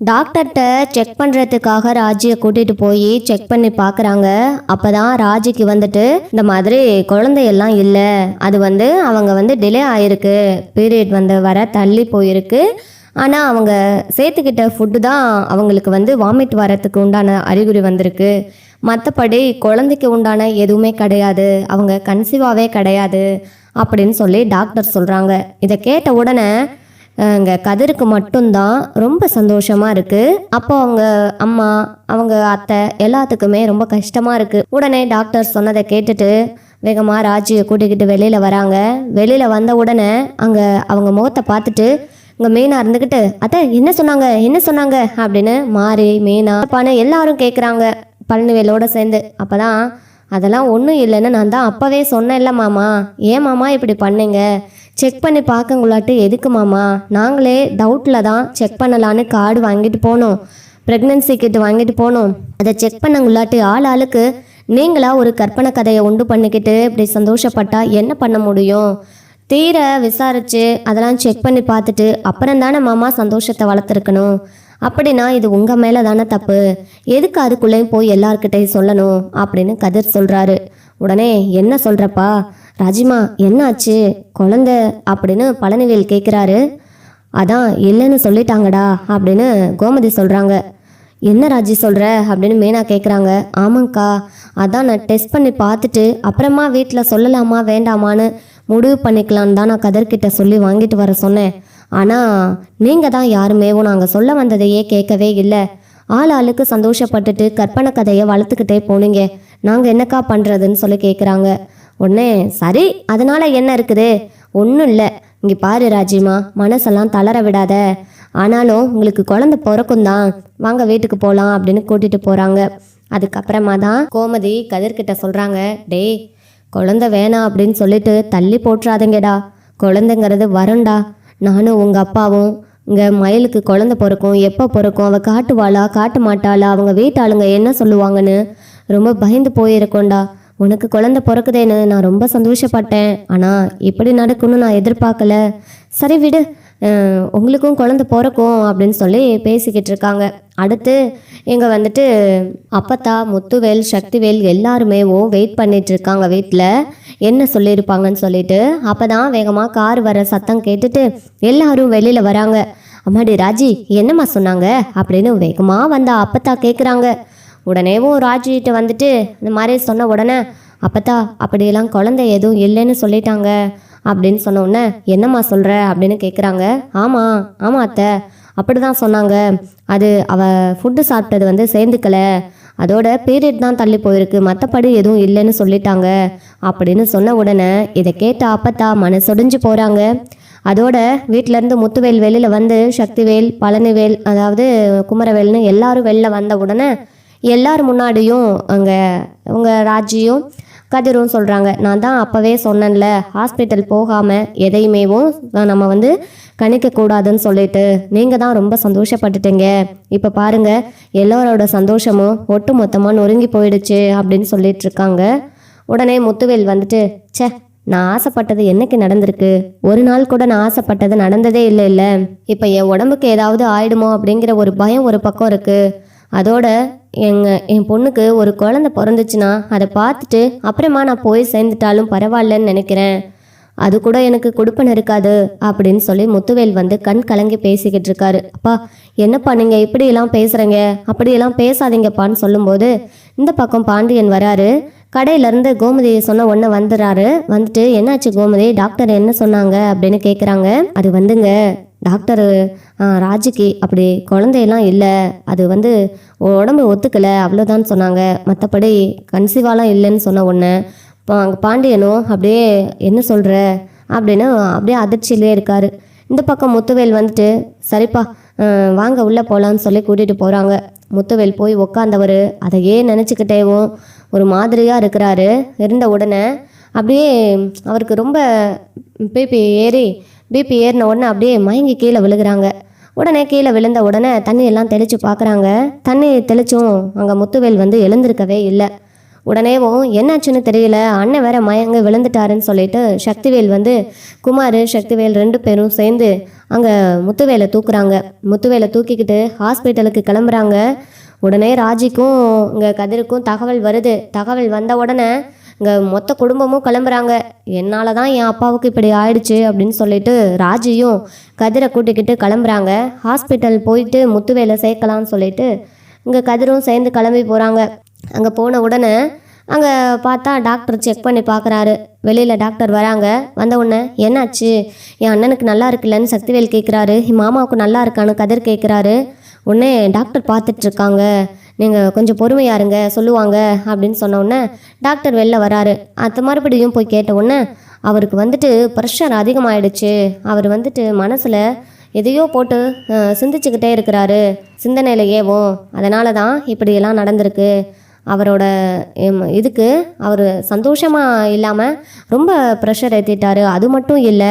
டாக்டர்கிட்ட செக் பண்ணுறதுக்காக ராஜியை கூட்டிகிட்டு போய் செக் பண்ணி பார்க்குறாங்க. அப்போ தான் ராஜிக்கு வந்துட்டு இந்த மாதிரி குழந்தையெல்லாம் இல்லை, அது அவங்க டிலே ஆகிருக்கு, பீரியட் வர தள்ளி போயிருக்கு. ஆனால் அவங்க சேர்த்துக்கிட்ட ஃபுட்டு தான் அவங்களுக்கு வாமிட் வரத்துக்கு உண்டான அறிகுறி வந்திருக்கு. மற்றபடி குழந்தைக்கு உண்டான எதுவுமே கிடையாது, அவங்க கன்சீவாகவே கிடையாது அப்படின்னு சொல்லி டாக்டர் சொல்கிறாங்க. இதை கேட்ட உடனே இங்கே கதிருக்கு மட்டும்தான் ரொம்ப சந்தோஷமாக இருக்குது. அப்போ அவங்க அம்மா, அவங்க அத்தை எல்லாத்துக்குமே ரொம்ப கஷ்டமாக இருக்குது. உடனே டாக்டர் சொன்னதை கேட்டுட்டு வேகமாக ராஜியை கூட்டிக்கிட்டு வெளியில் வராங்க. வெளியில் வந்த உடனே அங்கே அவங்க முகத்தை பார்த்துட்டு இங்கே மீனா இருந்துக்கிட்டு, அத்தை என்ன சொன்னாங்க அப்படின்னு மாறி மீனா பானை எல்லாரும் கேட்குறாங்க பழனிவேலோடு சேர்ந்து. அப்போ தான் அதெல்லாம் ஒன்றும் இல்லைன்னு நான் தான் அப்போவே சொன்னேன்ல மாமா, ஏன் மாமா இப்படி பண்ணீங்க, செக் பண்ணி பார்க்கங்குள்ளாட்டு எதுக்கு மாமா, நாங்களே டவுட்டில் தான் செக் பண்ணலான்னு கார்டு வாங்கிட்டு போனோம், ப்ரெக்னென்சி கிட் வாங்கிட்டு போனோம். அதை செக் பண்ணங்குள்ளாட்டு ஆளுக்கு நீங்களா ஒரு கற்பனை கதையை உண்டு பண்ணிக்கிட்டு இப்படி சந்தோஷப்பட்டா என்ன பண்ண முடியும், தீர விசாரித்து அதெல்லாம் செக் பண்ணி பார்த்துட்டு அப்புறம் தானே மாமா சந்தோஷத்தை வளர்த்துருக்கணும். அப்படின்னா இது உங்கள் மேலே தானே தப்பு, எதுக்கு அதுக்குள்ளேயும் போய் எல்லார்கிட்டையும் சொல்லணும் அப்படின்னு கதிர் சொல்கிறாரு. உடனே என்ன சொல்கிறப்பா ராஜிமா, என்னாச்சு குழந்தை அப்படின்னு பழனிவேல் கேட்குறாரு. அதான் இல்லைன்னு சொல்லிட்டாங்கடா அப்படின்னு கோமதி சொல்கிறாங்க. என்ன ராஜி சொல்கிற அப்படின்னு மீனா கேட்குறாங்க. ஆமாங்க்கா, அதான் நான் டெஸ்ட் பண்ணி பார்த்துட்டு அப்புறமா வீட்டில் சொல்லலாமா வேண்டாமான்னு முடிவு பண்ணிக்கலான்னு தான் நான் கதிர்கிட்ட சொல்லி வாங்கிட்டு வர சொன்னேன். ஆனால் நீங்கள் தான் யாருமேவும் நாங்கள் சொல்ல வந்ததையே கேட்கவே இல்லை, ஆளுக்கு சந்தோஷப்பட்டுட்டு கற்பனை கதையை வளர்த்துக்கிட்டே போனீங்க, நாங்கள் என்னக்கா பண்ணுறதுன்னு சொல்லி கேட்குறாங்க. உடனே சரி அதனால் என்ன இருக்குது, ஒன்றும் இல்லை, இங்கே பாரு ராஜிமா, மனசெல்லாம் தளர விடாத, ஆனாலும் உங்களுக்கு குழந்தை பிறக்கும் தான், வாங்க வீட்டுக்கு போகலாம் அப்படின்னு கூட்டிகிட்டு போகிறாங்க. அதுக்கப்புறமா தான் கோமதி கதிர்கிட்ட சொல்கிறாங்க, டேய் குழந்தை வேணாம் அப்படின்னு சொல்லிட்டு தள்ளி போட்டுறாதீங்கடா, குழந்தைங்கிறது வரண்டா, நானும் உங்கள் அப்பாவும் இங்கே மயிலுக்கு குழந்தை பிறக்கும், எப்போ பிறக்கும், அவள் காட்டுவாளா காட்ட மாட்டாளா, அவங்க வீட்டாளுங்க என்ன சொல்லுவாங்கன்னு ரொம்ப பயந்து போயிருக்கோண்டா, உனக்கு குழந்தை பிறக்குதேன்னு நான் ரொம்ப சந்தோஷப்பட்டேன், ஆனால் இப்படி நடக்கும்னு நான் எதிர்பார்க்கல, சரி விடு உங்களுக்கும் குழந்தை பிறக்கும் அப்படின்னு சொல்லி பேசிக்கிட்டு இருக்காங்க. அடுத்து இங்கே அப்பத்தா முத்துவேல் சக்திவேல் எல்லாருமே வெயிட் பண்ணிட்டு இருக்காங்க வீட்டில் என்ன சொல்லியிருப்பாங்கன்னு சொல்லிட்டு. அப்போ தான் வேகமாக கார் வர சத்தம் கேட்டுட்டு எல்லாரும் வெளியில் வராங்க. அம்மாடி ராஜி என்னம்மா சொன்னாங்க அப்படின்னு வேகமாக வந்தா அப்பத்தா கேட்குறாங்க. உடனேவும் ராஜிகிட்ட இந்த மாதிரி சொன்ன உடனே அப்பத்தா அப்படியெல்லாம் குழந்தை எதுவும் இல்லைன்னு சொல்லிட்டாங்க அப்படின்னு சொன்ன உடனே என்னம்மா சொல்கிற அப்படின்னு கேட்குறாங்க. ஆமாம் அத்தை அப்படி தான் சொன்னாங்க, அது அவள் ஃபுட்டு சாப்பிட்டது சேர்ந்துக்கலை, அதோட பீரியட் தான் தள்ளி போயிருக்கு, மற்றபடி எதுவும் இல்லைன்னு சொல்லிட்டாங்க அப்படின்னு சொன்ன உடனே இதை கேட்ட அப்பத்தா மனசொடிஞ்சு போகிறாங்க. அதோட வீட்டிலேருந்து முத்துவேல் வெளியில் சக்திவேல் பழனிவேல் அதாவது குமரவேல்னு எல்லாரும் வெளில வந்த உடனே எல்லார் முன்னாடியும் அங்கே உங்கள் ராஜியும் கதிரும் சொல்கிறாங்க, நான் தான் அப்போவே சொன்னேன்ல ஹாஸ்பிட்டல் போகாமல் எதையுமேவும் நம்ம கணிக்கக்கூடாதுன்னு சொல்லிட்டு நீங்கள் தான் ரொம்ப சந்தோஷப்பட்டுட்டீங்க, இப்போ பாருங்கள் எல்லோரோட சந்தோஷமும் ஒட்டு மொத்தமாக நொறுங்கி போயிடுச்சு அப்படின்னு சொல்லிட்டு இருக்காங்க. உடனே முத்துவேல் ச்சே நான் ஆசைப்பட்டது என்னைக்கு நடந்திருக்கு, ஒரு நாள் கூட நான் ஆசைப்பட்டது நடந்ததே இல்லை, இப்போ என் உடம்புக்கு ஏதாவது ஆயிடுமோ அப்படிங்கிற ஒரு பயம் ஒரு பக்கம் இருக்குது, அதோட என் பொண்ணுக்கு ஒரு குழந்தை பிறந்துச்சுன்னா அதை பார்த்துட்டு அப்புறமா நான் போய் சேர்ந்துட்டாலும் பரவாயில்லன்னு நினைக்கிறேன், அது கூட எனக்கு கொடுப்பன இருக்காது அப்படின்னு சொல்லி முத்துவேல் கண் கலங்கி பேசிக்கிட்டு இருக்காரு. அப்பா என்னப்பா நீங்கள் இப்படியெல்லாம் பேசுகிறீங்க, அப்படியெல்லாம் பேசாதீங்கப்பான்னு சொல்லும்போது இந்த பக்கம் பாண்டியன் வராரு. கடையிலேருந்து கோமதியை சொன்ன ஒன்று வந்துட்டு என்னாச்சு கோமதி, டாக்டர் என்ன சொன்னாங்க அப்படின்னு கேட்குறாங்க. அது டாக்டர் ராஜிக்கு அப்படி குழந்தையெல்லாம் இல்லை, அது உடம்பு ஒத்துக்கலை அவ்வளோதான் சொன்னாங்க, மற்றபடி கன்சீவாலாம் இல்லைன்னு சொன்ன ஒன்று. அங்கே பாண்டியனும் அப்படியே என்ன சொல்கிற அப்படின்னு அப்படியே அதிர்ச்சியிலே இருக்கார். இந்த பக்கம் முத்துவேல் சரிப்பா வாங்க உள்ளே போகலான்னு சொல்லி கூட்டிகிட்டு போகிறாங்க. முத்துவேல் போய் உக்காந்தவர் அதையே நினச்சிக்கிட்டேவும் ஒரு மாதிரியாக இருக்கிறாரு. இருந்த உடனே அப்படியே அவருக்கு ரொம்ப பிபி ஏறின உடனே அப்படியே மயங்கி கீழே விழுகிறாங்க. உடனே கீழே விழுந்த உடனே தண்ணியெல்லாம் தெளித்து பார்க்குறாங்க. தண்ணி தெளிச்சும் அங்கே முத்துவேல் எழுந்திருக்கவே இல்லை. உடனேவும் என்னாச்சுன்னு தெரியல, அண்ணன் வேற மயங்க விழுந்துட்டாருன்னு சொல்லிட்டு சக்திவேல் வந்து குமார் சக்திவேல் 2 பேரும் சேர்ந்து அங்கே முத்துவேலை தூக்குறாங்க. முத்துவேலை தூக்கிக்கிட்டு ஹாஸ்பிட்டலுக்கு கிளம்புறாங்க. உடனே ராஜிக்கும் இங்கே கதிருக்கும் தகவல் வருது. தகவல் வந்த உடனே இங்கே மொத்த குடும்பமும் கிளம்புறாங்க. என்னால் தான் என் அப்பாவுக்கு இப்படி ஆயிடுச்சு அப்படின்னு சொல்லிட்டு ராஜியும் கதிரை கூட்டிக்கிட்டு கிளம்புறாங்க. ஹாஸ்பிட்டல் போயிட்டு முத்துவேலை சேர்க்கலான்னு சொல்லிட்டு இங்கே கதிரும் சேர்ந்து கிளம்பி போகிறாங்க. அங்கே போன உடனே அங்கே பார்த்தா டாக்டர் செக் பண்ணி பார்க்குறாரு. வெளியில் டாக்டர் வராங்க. வந்த உடனே என்னாச்சு, என் அண்ணனுக்கு நல்லா இருக்குல்லன்னு சக்திவேல் கேட்குறாரு. என் மாமாவுக்கு நல்லா இருக்கான்னு கதிர் கேட்குறாரு. உடனே டாக்டர் பார்த்துட்ருக்காங்க. நீங்கள் கொஞ்சம் பொறுமையாக இருங்க சொல்லுவாங்க அப்படின்னு சொன்ன உடனே டாக்டர் வெளில வராரு. அது மறுபடியும் போய் கேட்ட உடனே அவருக்கு வந்துட்டு ப்ரெஷர் அதிகமாகிடுச்சு. அவர் வந்துட்டு மனசில் எதையோ போட்டு சிந்திச்சுக்கிட்டே இருக்கிறாரு, சிந்தனையிலேயேவும். அதனால தான் இப்படியெல்லாம் நடந்திருக்கு. அவரோட இதுக்கு அவர் சந்தோஷமாக இல்லாமல் ரொம்ப ப்ரெஷர் ஏற்றிட்டாரு. அது மட்டும் இல்லை,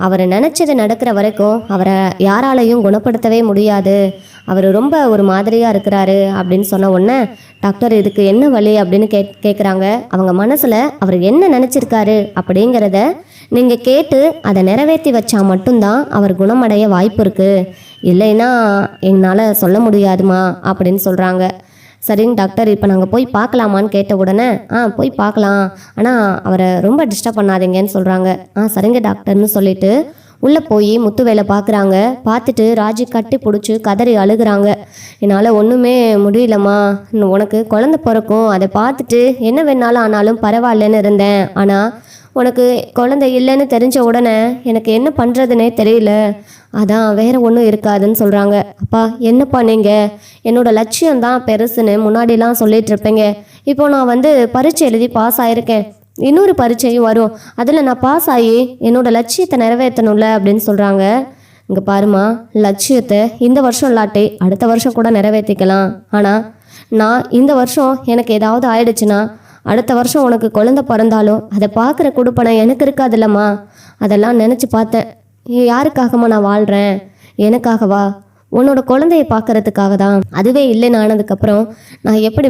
அவர் நினச்சது நடக்கிற வரைக்கும் அவரை யாராலையும் குணப்படுத்தவே முடியாது. அவர் ரொம்ப ஒரு மாதிரியாக இருக்கிறாரு அப்படின்னு சொன்ன உடனே டாக்டர் இதுக்கு என்ன வழி அப்படின்னு கேட்குறாங்க. அவங்க மனசில் அவர் என்ன நினச்சிருக்காரு அப்படிங்கிறத நீங்கள் கேட்டு அதை நிறைவேற்றி வச்சா மட்டும்தான் அவர் குணமடைய வாய்ப்பு இருக்குது. இல்லைன்னா என்னால் சொல்ல முடியாதுமா அப்படின்னு சொல்கிறாங்க. சரிங்க டாக்டர், இப்போ நாங்கள் போய் பார்க்கலாமான்னு கேட்ட உடனே போய் பார்க்கலாம், ஆனால் அவரை ரொம்ப டிஸ்டர்ப் பண்ணாதீங்கன்னு சொல்கிறாங்க. சரிங்க டாக்டர்னு சொல்லிட்டு உள்ளே போய் முத்துவேலை பார்க்குறாங்க. பார்த்துட்டு ராஜி கட்டி பிடிச்சி கதறி அழுகிறாங்க. என்னால் ஒன்றுமே முடியலம்மா, உனக்கு குழந்தை பிறக்கும், அதை பார்த்துட்டு என்ன வேணாலும் ஆனாலும் பரவாயில்லன்னு இருந்தேன். ஆனால் உனக்கு குழந்தை இல்லைன்னு தெரிஞ்ச உடனே எனக்கு என்ன பண்ணுறதுனே தெரியல. அதான் வேற ஒன்றும் இருக்காதுன்னு சொல்கிறாங்க. அப்பா என்னப்பா நீங்கள் என்னோட லட்சியம்தான் பெருசுன்னு முன்னாடிலாம் சொல்லிட்டு இருப்பேங்க. இப்போ நான் வந்து பரீட்சை எழுதி பாஸ் ஆகிருக்கேன். இன்னொரு பரீட்சையும் வரும், அதில் நான் பாஸ் ஆகி என்னோட லட்சியத்தை நிறைவேற்றணும்ல அப்படின்னு சொல்கிறாங்க. இங்கே பாருமா, லட்சியத்தை இந்த வருஷம் இல்லாட்டி அடுத்த வருஷம் கூட நிறைவேற்றிக்கலாம். ஆனால் நான் இந்த வருஷம் எனக்கு ஏதாவது ஆயிடுச்சுன்னா அடுத்த வருஷம் உனக்கு குழந்தை பிறந்தாலும் அதை பார்க்குற கொடுப்பனை எனக்கு இருக்காதுல்லம்மா. அதெல்லாம் நினச்சி பார்த்தேன். யாருக்காகம்மா நான் வாழ்கிறேன்? எனக்காகவா? உன்னோட குழந்தைய பார்க்கறதுக்காக தான். அதுவே இல்லைன்னு ஆனதுக்கப்புறம் நான் எப்படி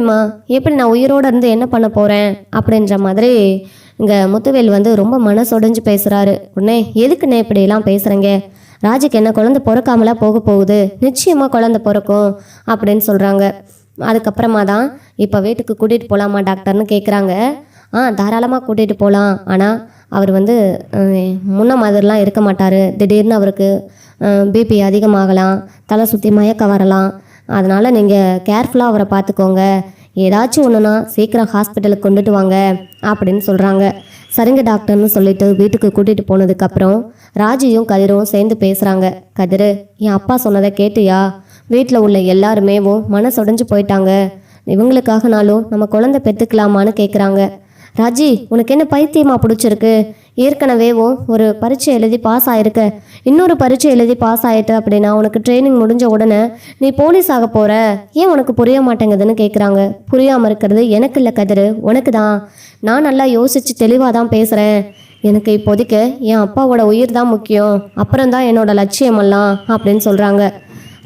நான் உயிரோடு இருந்து என்ன பண்ண போகிறேன் அப்படின்ற மாதிரி இங்கே முத்துவேல் வந்து ரொம்ப மனசொடைஞ்சு பேசுகிறாரு. உடனே எதுக்குண்ணே இப்படியெல்லாம் பேசுகிறேங்க? ராஜுக்கு என்ன குழந்தை பிறக்காமலாம் போக போகுது, நிச்சயமாக குழந்தை பிறக்கும் அப்படின்னு சொல்கிறாங்க. அதுக்கப்புறமா தான் இப்போ வீட்டுக்கு கூட்டிகிட்டு போகலாமா டாக்டர்னு கேட்குறாங்க. தாராளமாக கூட்டிகிட்டு போகலாம், ஆனால் அவர் வந்து முன்ன மாதிரிலாம் இருக்க மாட்டார். திடீர்னு அவருக்கு பிபி அதிகமாகலாம், தலை சுற்றி மயக்க வரலாம். அதனால் நீங்கள் கேர்ஃபுல்லாக அவரை பார்த்துக்கோங்க. ஏதாச்சும் ஒன்றுனா சீக்கிரம் ஹாஸ்பிட்டலுக்கு கொண்டுட்டு வாங்க அப்படின்னு சொல்கிறாங்க. சரிங்க டாக்டர்னு சொல்லிட்டு வீட்டுக்கு கூட்டிகிட்டு போனதுக்கப்புறம் ராஜியும் கதிரும் சேர்ந்து பேசுகிறாங்க. கதிர், என் அப்பா சொன்னதை கேட்டியா? வீட்டில் உள்ள எல்லாருமேவும் மனசொடைஞ்சு போயிட்டாங்க. இவங்களுக்காகனாலும் நம்ம குழந்தை பெற்றுக்கலாமான்னு கேட்குறாங்க. ராஜி, உனக்கு என்ன பைத்தியமா பிடிச்சிருக்கு? ஏற்கனவேவும் ஒரு பரீட்சை எழுதி பாஸ் ஆகிருக்க, இன்னொரு பரீட்சை எழுதி பாஸ் ஆகிட்டு அப்படின்னா உனக்கு ட்ரைனிங் முடிஞ்ச உடனே நீ போலீஸ் ஆக போகிற. ஏன் உனக்கு புரிய மாட்டேங்குதுன்னு கேட்குறாங்க. புரியாமல் இருக்கிறது எனக்கு இல்லை கதிர், உனக்கு தான். நான் நல்லா யோசித்து தெளிவாக தான் பேசுகிறேன். எனக்கு இப்போதைக்கு என் அப்பாவோட உயிர் தான் முக்கியம், அப்புறம்தான் என்னோட லட்சியமெல்லாம் அப்படின்னு சொல்கிறாங்க.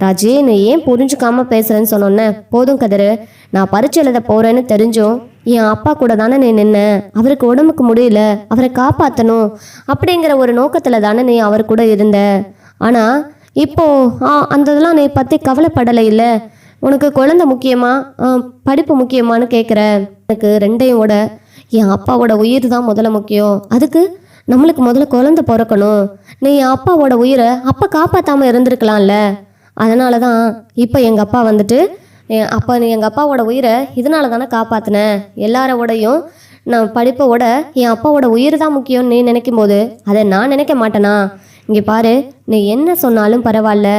ராஜி, நீ ஏன் புரிஞ்சுக்காம பேசுகிறேன்னு சொன்னோன்னே, போதும் கதிர், நான் பரீட்சை எழுத போகிறேன்னு தெரிஞ்சும் என் அப்பா கூட தானே நீ நின்ன. அவருக்கு உடம்புக்கு முடியல, அவரை காப்பாற்றணும் அப்படிங்கிற ஒரு நோக்கத்தில் தானே நீ அவர் கூட இருந்த. ஆனால் இப்போது அந்த இதெல்லாம் நீ பற்றி கவலைப்படலை இல்லை. உனக்கு குழந்தை முக்கியமா படிப்பு முக்கியமானு கேட்குற. எனக்கு ரெண்டையும் விட என் அப்பாவோட உயிர் தான் முதல்ல முக்கியம். அதுக்கு நம்மளுக்கு முதல்ல குழந்தை பிறக்கணும். நீ என் அப்பாவோட உயிரை அப்போ காப்பாற்றாமல் இருந்திருக்கலாம்ல. அதனால தான் இப்போ எங்கள் அப்பா வந்துட்டு அப்போ நீ எங்கள் அப்பாவோட உயிரை இதனால தானே காப்பாற்றினேன். எல்லாரோடையும் நான் படிப்போட என் அப்பாவோட உயிர் தான் முக்கியம்னு நீ நினைக்கும் போது அதை நான் நினைக்க மாட்டேனா? இங்கே பாரு, நீ என்ன சொன்னாலும் பரவாயில்ல,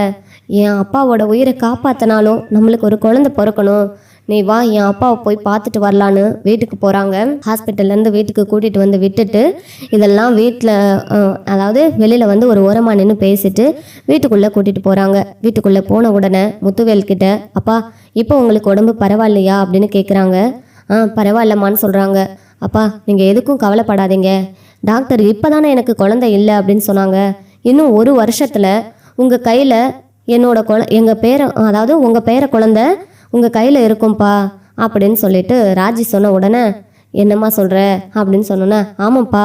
என் அப்பாவோட உயிரை காப்பாற்றினாலும் நம்மளுக்கு ஒரு குழந்தை பிறக்கணும். நீ வா, என் அப்பாவை போய் பார்த்துட்டு வரலான்னு வீட்டுக்கு போகிறாங்க. ஹாஸ்பிட்டல்லேருந்து வீட்டுக்கு கூட்டிகிட்டு வந்து விட்டுட்டு இதெல்லாம் வீட்டில் அதாவது வெளியில் வந்து ஒரு ஓரமாக நின்று பேசிட்டு வீட்டுக்குள்ளே கூட்டிகிட்டு போகிறாங்க. வீட்டுக்குள்ளே போன உடனே முத்துவேல்கிட்ட, அப்பா இப்போ உங்களுக்கு உடம்பு பரவாயில்லையா அப்படின்னு கேட்குறாங்க. பரவாயில்லம்மான்னு சொல்கிறாங்க. அப்பா நீங்கள் எதுக்கும் கவலைப்படாதீங்க, டாக்டர் இப்போ தானே எனக்கு குழந்தை இல்லை அப்படின்னு சொன்னாங்க. இன்னும் ஒரு வருஷத்தில் உங்கள் கையில் என்னோட எங்கள் பேரை அதாவது உங்கள் பேரை குழந்தை உங்கள் கையில் இருக்கும்ப்பா. அப்படின்னு சொல்லிட்டு ராஜி சொன்ன உடனே, என்னம்மா சொல்கிற அப்படின்னு சொன்னோன்னே, ஆமாப்பா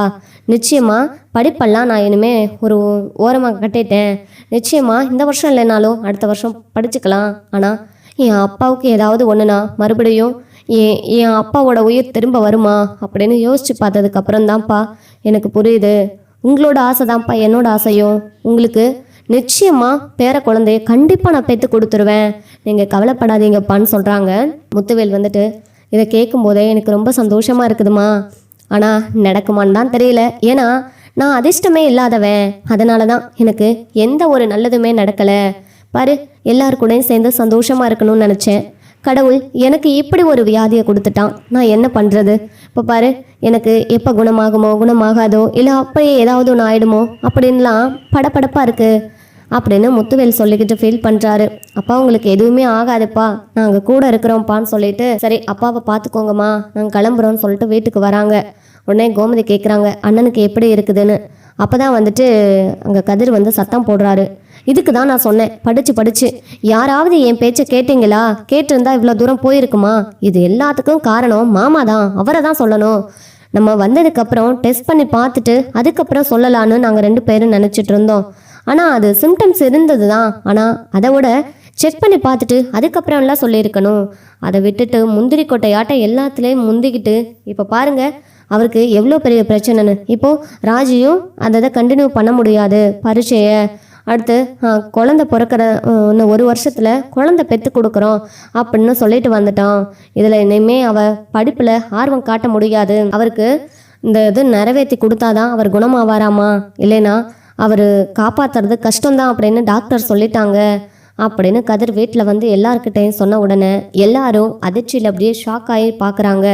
நிச்சயமாக படிப்பெல்லாம் நான் இனிமே ஒரு ஓரமாக கட்டிட்டேன். நிச்சயமாக இந்த வருஷம் இல்லைனாலும் அடுத்த வருஷம் படிச்சுக்கலாம். ஆனால் என் அப்பாவுக்கு ஏதாவது ஒன்றுனா மறுபடியும் என் அப்பாவோட உயிர் திரும்ப வருமா அப்படின்னு யோசித்து பார்த்ததுக்கப்புறம் தான்ப்பா எனக்கு புரியுது. உங்களோட ஆசை தான்ப்பா என்னோட ஆசையும். உங்களுக்கு நிச்சயமாக பேர குழந்தைய கண்டிப்பாக நான் பெற்று கொடுத்துருவேன், நீங்கள் கவலைப்படாதீங்கப்பான்னு சொல்கிறாங்க. முத்துவேல் வந்துட்டு இதை கேட்கும்போதே எனக்கு ரொம்ப சந்தோஷமாக இருக்குதுமா. ஆனால் நடக்குமான்னு தான் தெரியல. ஏன்னா நான் அதிர்ஷ்டமே இல்லாதவன். அதனால தான் எனக்கு எந்த ஒரு நல்லதுமே நடக்கலை. பாரு, எல்லாரு கூடயும் சேர்ந்து சந்தோஷமாக இருக்கணும்னு நினச்சேன். கடவுள் எனக்கு இப்படி ஒரு வியாதியை கொடுத்துட்டான். நான் என்ன பண்ணுறது? இப்போ பாரு, எனக்கு எப்போ குணமாகுமோ குணமாகாதோ இல்லை அப்படியே ஏதாவது ஒன்று ஆகிடுமோ அப்படின்லாம் படப்படப்பாக இருக்குது அப்படின்னு முத்துவேல் சொல்லிக்கிட்டு ஃபீல் பண்ணுறாரு. அப்பா உங்களுக்கு எதுவுமே ஆகாதுப்பா, நாங்கள் கூட இருக்கிறோம்ப்பான்னு சொல்லிட்டு, சரி அப்பாவை பார்த்துக்கோங்கம்மா நாங்கள் கிளம்புறோன்னு சொல்லிட்டு வீட்டுக்கு வராங்க. உடனே கோமதி கேட்குறாங்க அண்ணனுக்கு எப்படி இருக்குதுன்னு. அப்போ தான் வந்துட்டு அங்கே கதிர் வந்து சத்தம் போடுறாரு. இதுக்கு தான் நான் சொன்னேன், படித்து யாராவது என் பேச்சை கேட்டிங்களா? கேட்டிருந்தா இவ்வளோ தூரம் போயிருக்குமா? இது எல்லாத்துக்கும் காரணம் மாமா தான், அவரை தான் சொல்லணும். நம்ம வந்ததுக்கப்புறம் டெஸ்ட் பண்ணி பார்த்துட்டு அதுக்கப்புறம் சொல்லலான்னு நாங்கள் 2 பேரும் நினச்சிட்டு இருந்தோம். ஆனால் அது சிம்டம்ஸ் இருந்தது தான். ஆனால் அதை விட செக் பண்ணி பார்த்துட்டு அதுக்கப்புறம்லாம் சொல்லியிருக்கணும். அதை விட்டுட்டு முந்திரி கொட்டையாட்ட எல்லாத்துலேயும் முந்திக்கிட்டு இப்போ பாருங்கள் அவருக்கு எவ்வளோ பெரிய பிரச்சனைன்னு. இப்போது ராஜியும் அதை கண்டினியூ பண்ண முடியாது பரீட்சையை. அடுத்து குழந்தை பிறக்கிற இன்னும் 1 வருஷத்தில் குழந்தை பெற்று கொடுக்குறோம் அப்படின்னு சொல்லிட்டு வந்துட்டான். இதில் இனிமே அவள் படிப்பில் ஆர்வம் காட்ட முடியாது. அவருக்கு இந்த இது நிறைவேற்றி கொடுத்தாதான் அவர் குணமாவாராமா, இல்லைன்னா அவர் காப்பாற்றுறது கஷ்டம்தான் அப்படின்னு டாக்டர் சொல்லிட்டாங்க அப்படின்னு கதிர் வீட்டில் வந்து எல்லாருக்கிட்டையும் சொன்ன உடனே எல்லாரும் அதிர்ச்சியில் அப்படியே ஷாக் ஆகி பார்க்குறாங்க.